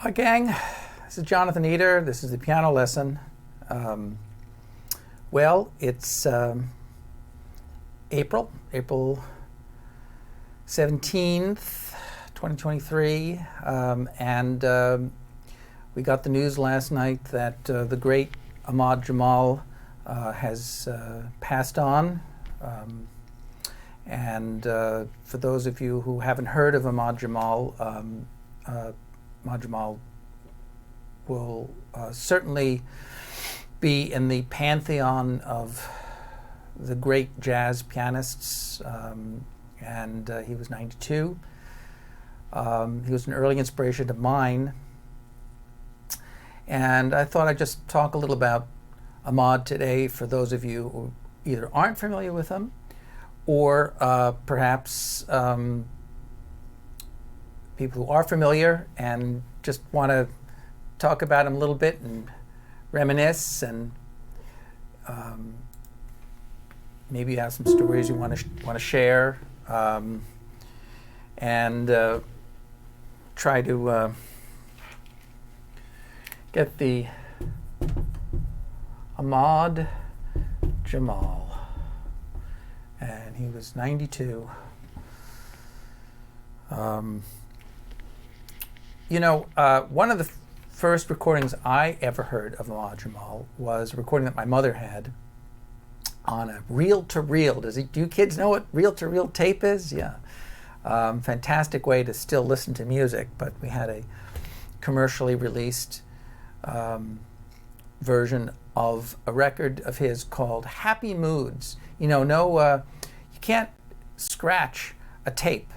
Hi gang, this is Jonathan Eder. This is the piano lesson. It's April 17th, 2023, and we got the news last night that the great Ahmad Jamal has passed on. For those of you who haven't heard of Ahmad Jamal, Ahmad Jamal will certainly be in the pantheon of the great jazz pianists, and he was 92. He was an early inspiration of mine, and I thought I'd just talk a little about Ahmad today for those of you who either aren't familiar with him or perhaps people who are familiar and just want to talk about him a little bit and reminisce, and maybe you have some stories you want to share, and try to get the Ahmad Jamal. And he was 92. One of the first recordings I ever heard of Ahmad Jamal was a recording that my mother had on a reel-to-reel. Do you kids know what reel-to-reel tape is? Yeah. Fantastic way to still listen to music, but we had a commercially released version of a record of his called Happy Moods. You can't scratch a tape.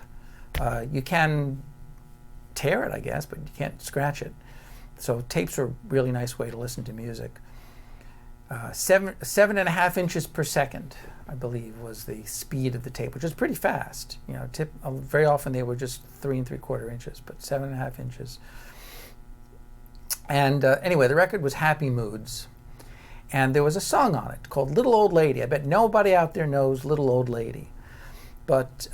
You can tear it, I guess, but you can't scratch it. So tapes are a really nice way to listen to music. 7.5 inches per second, I believe, was the speed of the tape, which is pretty fast. Very often they were just 3 3/4 inches, but 7.5 inches. And anyway, the record was Happy Moods. And there was a song on it called Little Old Lady. I bet nobody out there knows Little Old Lady. But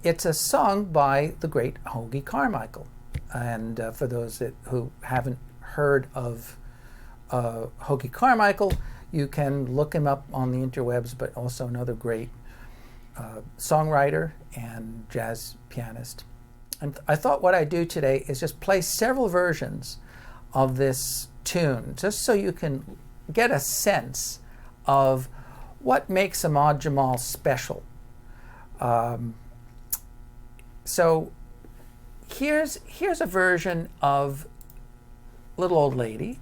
it's a song by the great Hoagy Carmichael. And for those who haven't heard of Hoagy Carmichael, you can look him up on the interwebs, but also another great songwriter and jazz pianist. And I thought what I'd do today is just play several versions of this tune, just so you can get a sense of what makes Ahmad Jamal special. So here's a version of Little Old Lady,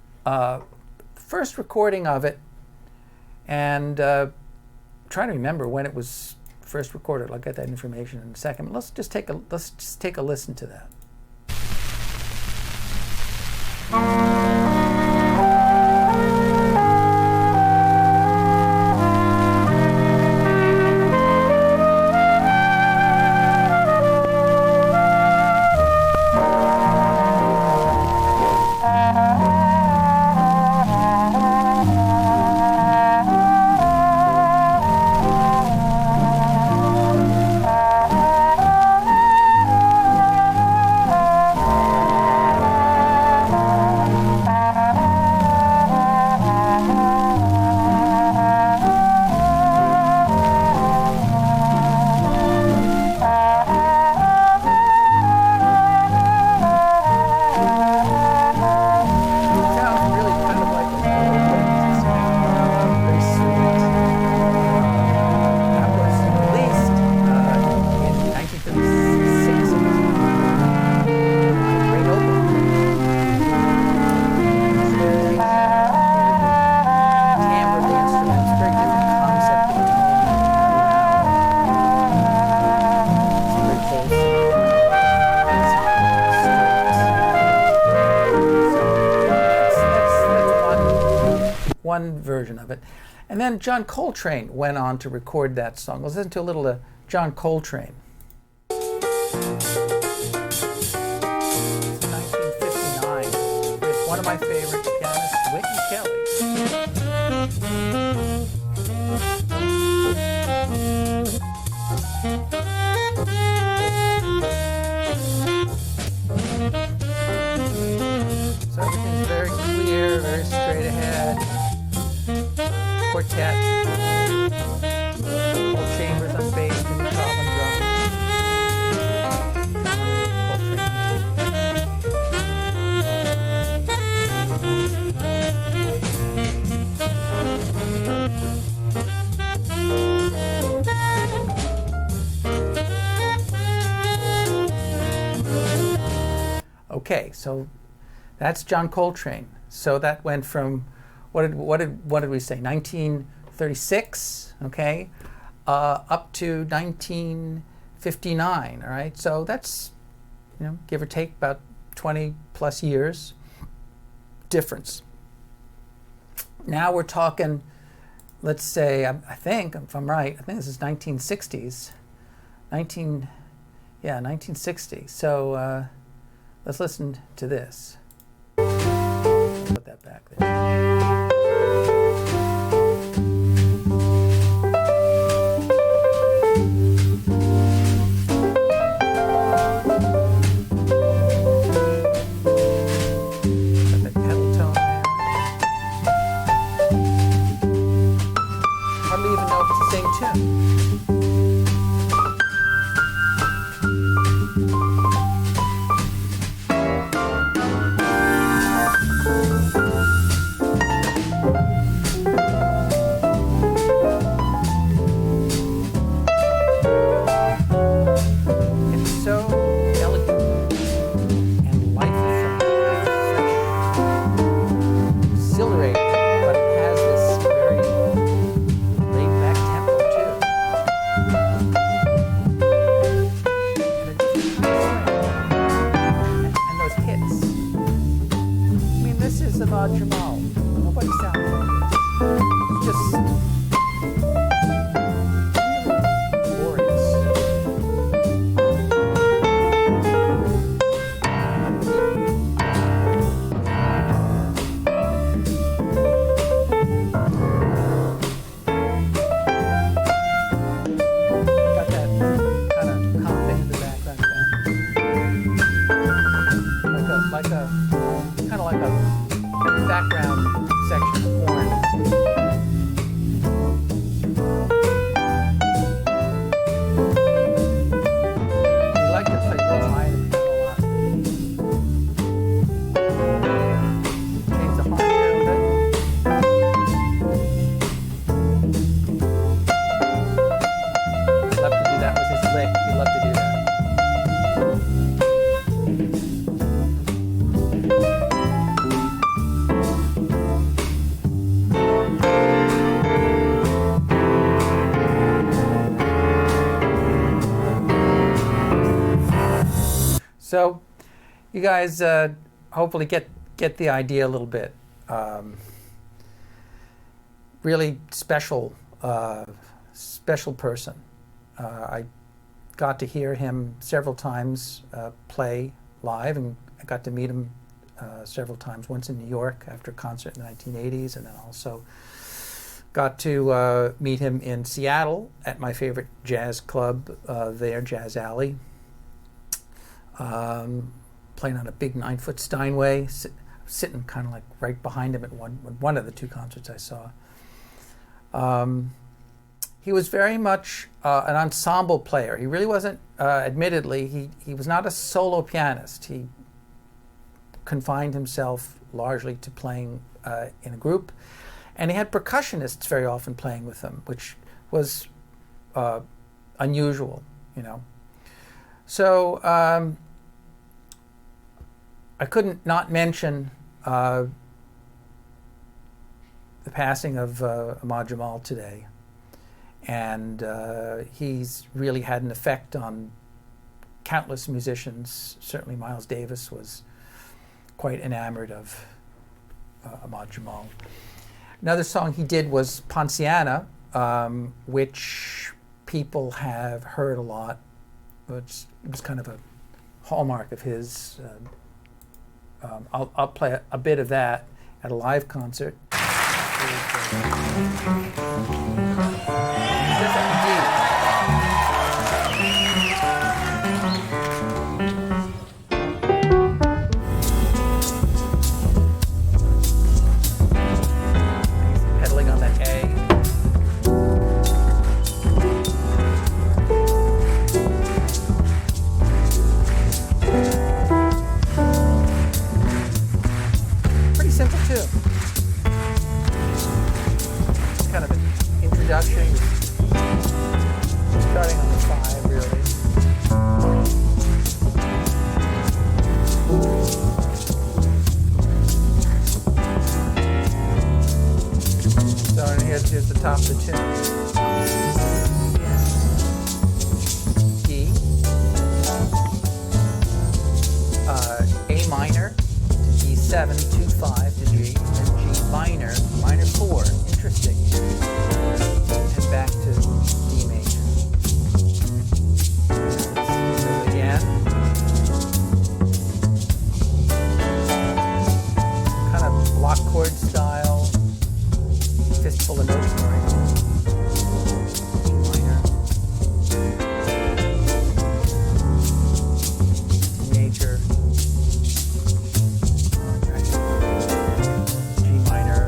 first recording of it, and trying to remember when it was first recorded. I'll get that information in a second. Let's just take a listen to that. One version of it. And then John Coltrane went on to record that song. Let's listen to a little John Coltrane. 1959 with one of my favorite pianists, Wynton Kelly. Okay, so that's John Coltrane. So that went from what did we say? 1936, okay, up to 1959. All right, so that's, give or take about 20 plus years difference. Now we're talking, let's say, I think, if I'm right, I think this is 1960s. 1960. So let's listen to this. Put that back there. Ahmad Jamal. Nobody sounds like this. It's just glorious. Got that kind of comp in the background. Kind of like a background section of horn. We like to play real high in the piano a lot. Change the harmony a little bit. Love to do that with his lick. We love to do that. So, you guys hopefully get the idea a little bit. Really special person. I got to hear him several times play live, and I got to meet him several times. Once in New York after a concert in the 1980s, and then also got to meet him in Seattle at my favorite jazz club there, Jazz Alley. Playing on a big 9-foot Steinway, sitting kind of like right behind him at one of the two concerts I saw. He was very much an ensemble player. He really wasn't, admittedly, he was not a solo pianist. He confined himself largely to playing in a group. And he had percussionists very often playing with him, which was unusual, you know. So I couldn't not mention the passing of Ahmad Jamal today. And he's really had an effect on countless musicians. Certainly Miles Davis was quite enamored of Ahmad Jamal. Another song he did was Ponciana, which people have heard a lot. It was kind of a hallmark of his. I'll play a bit of that at a live concert. Pedaling on that A. Simple too. Just kind of an So here's the top of the tune. D, A minor to E7, 2-5 to G, and G minor, minor 4. Interesting. And back to D major. So again, kind of block chord style, fistful of notes. E minor, major, G minor.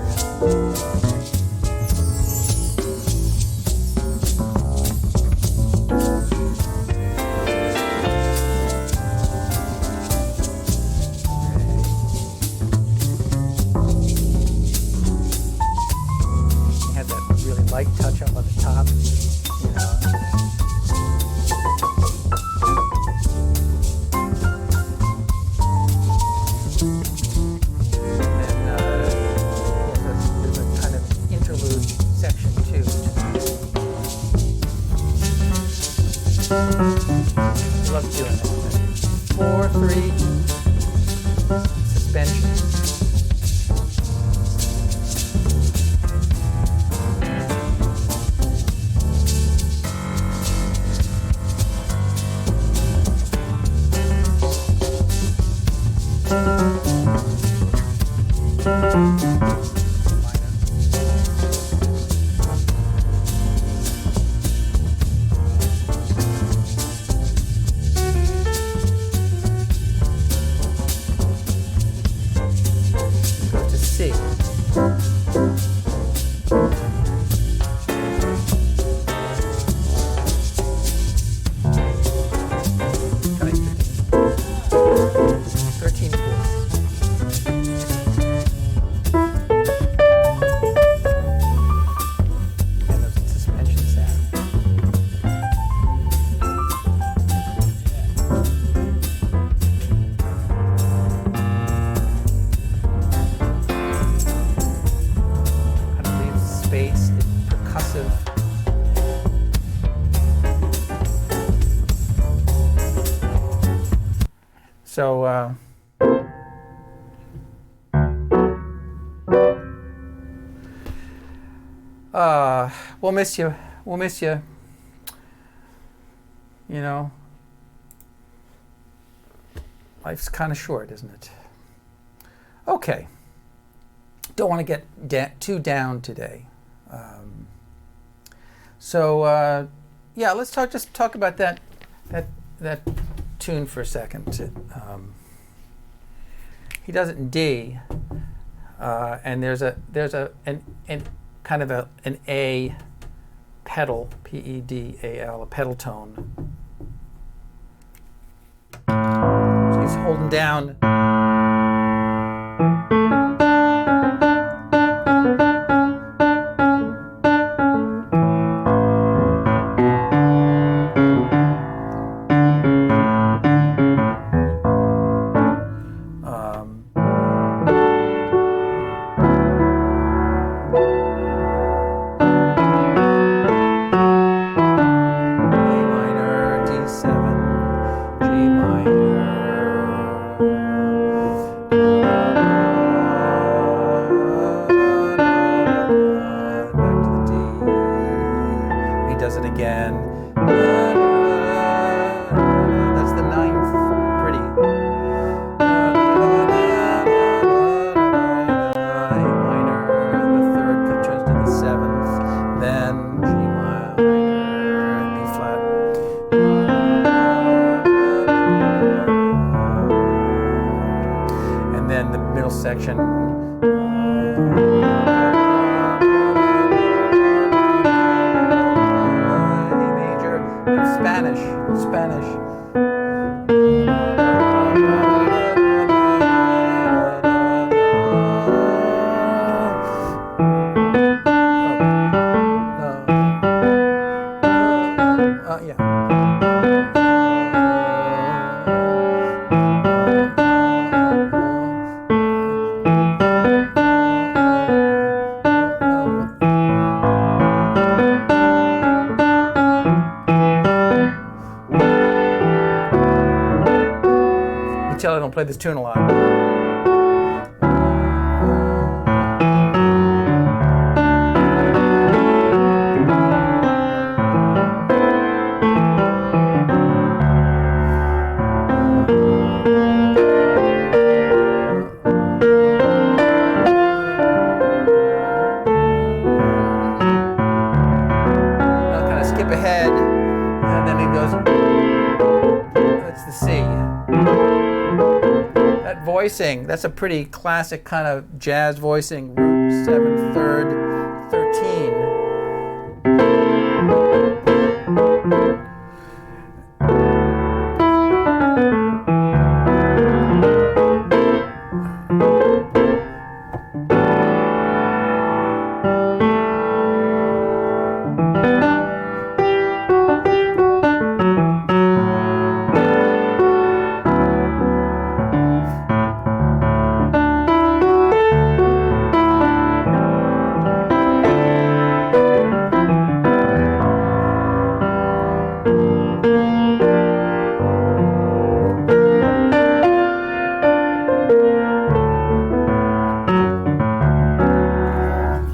Light touch up on the top, you know. And then there's a kind of interlude section too. I love doing that. 4/3 suspension. Go to C. Try 13 fourths. And the suspension sound. Kind of leaves space, percussive. So, we'll miss you. We'll miss you. You know, life's kind of short, isn't it? Okay. Don't want to get too down today. Yeah, let's just talk about that tune for a second. He does it in D, and there's an kind of an A pedal, P-E-D-A-L, a pedal tone. So he's holding down. Section. A major, and Spanish. Yeah. don't play this tune a lot. I'll kind of skip ahead, and then he goes, that's the C. That voicing, that's a pretty classic kind of jazz voicing, root 7 third 13.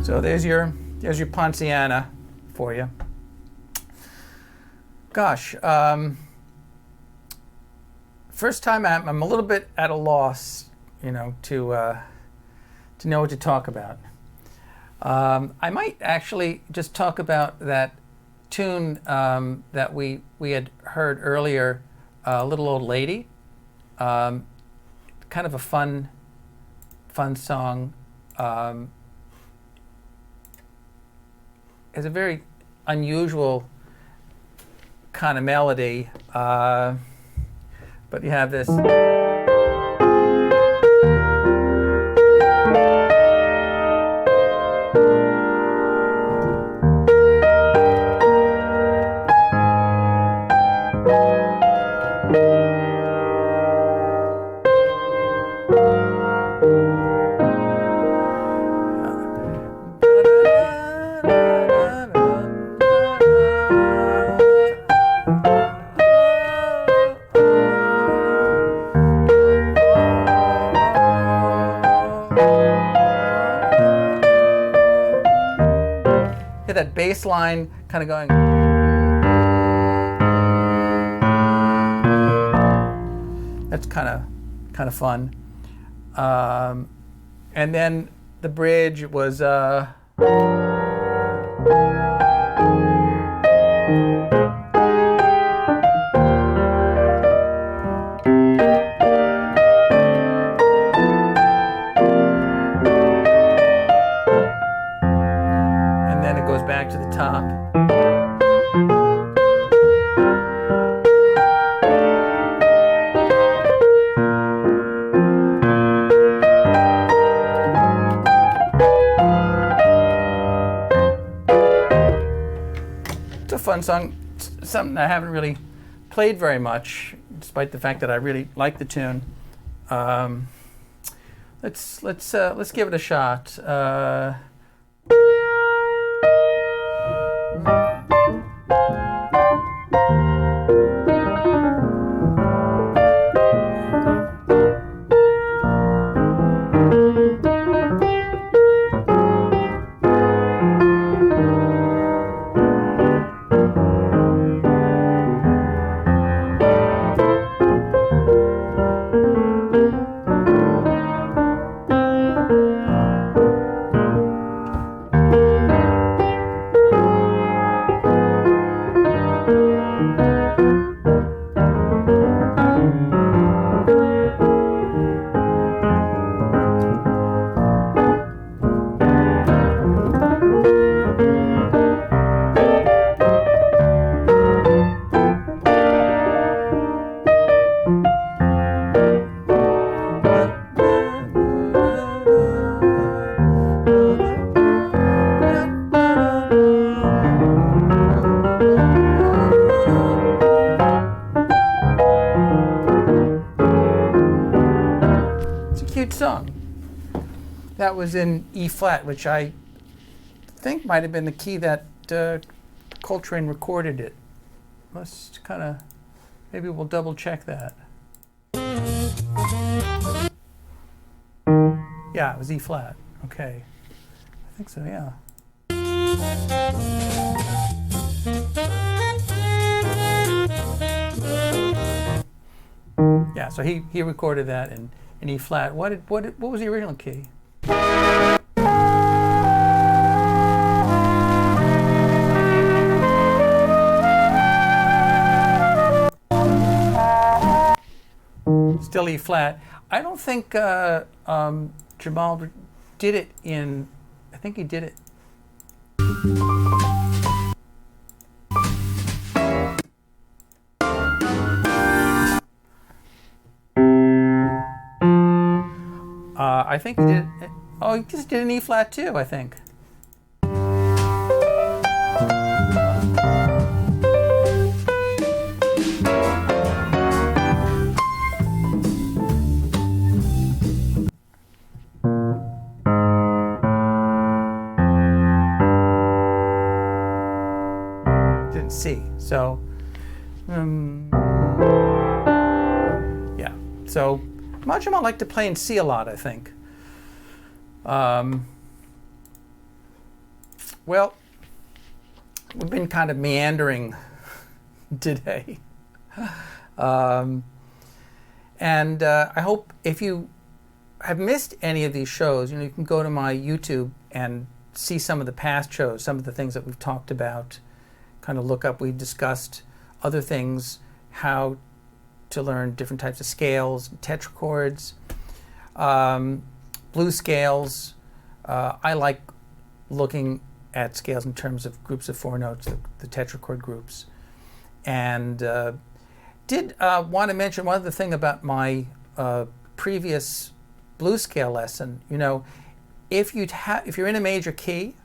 So there's your Ponciana for you. Gosh, first time I'm a little bit at a loss, to know what to talk about. I might actually just talk about that tune that we had heard earlier, "Little Old Lady." Kind of a fun song. It's a very unusual kind of melody, but you have this. That bass line kind of going. That's kind of fun. And then the bridge was. Back to the top. It's a fun song, something I haven't really played very much, despite the fact that I really like the tune. Let's give it a shot. Song. That was in E flat, which I think might have been the key that Coltrane recorded it. Maybe we'll double check that. Yeah, it was E flat. Okay. I think so, yeah. Yeah, so he recorded that in E flat. What was the original key? Still E flat. I don't think Jamal did it in. I think he did it. I think he did it. Oh, he just did an E flat too, I think. Didn't C. So, yeah. So, Jamal liked to play in C a lot, I think. Well, we've been kind of meandering today. And I hope if you have missed any of these shows, you can go to my YouTube and see some of the past shows, some of the things that we've talked about, kind of look up. We've discussed other things, how to learn different types of scales, tetrachords, blues scales. I like looking at scales in terms of groups of 4 notes, the tetrachord groups. And did want to mention one other thing about my previous blues scale lesson. If you're in a major key,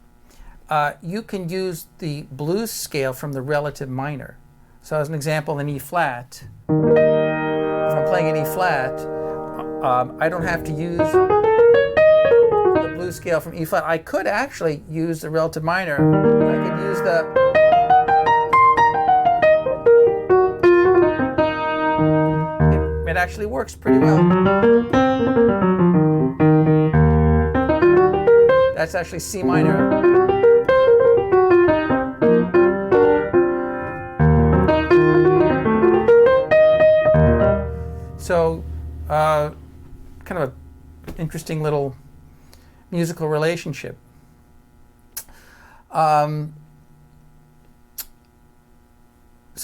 you can use the blues scale from the relative minor. So as an example, in E flat, if I'm playing in E flat, I don't have to use the blues scale from E flat. I could actually use the relative minor. I could use it actually works pretty well. That's actually C minor. So, kind of an interesting little musical relationship. So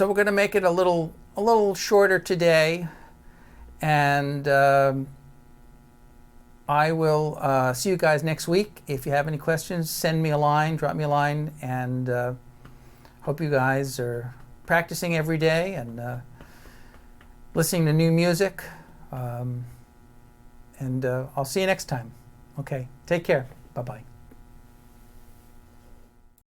we're going to make it a little shorter today, and I will see you guys next week. If you have any questions, send me a line, drop me a line, and hope you guys are practicing every day and listening to new music. And I'll see you next time. Okay, take care. Bye-bye.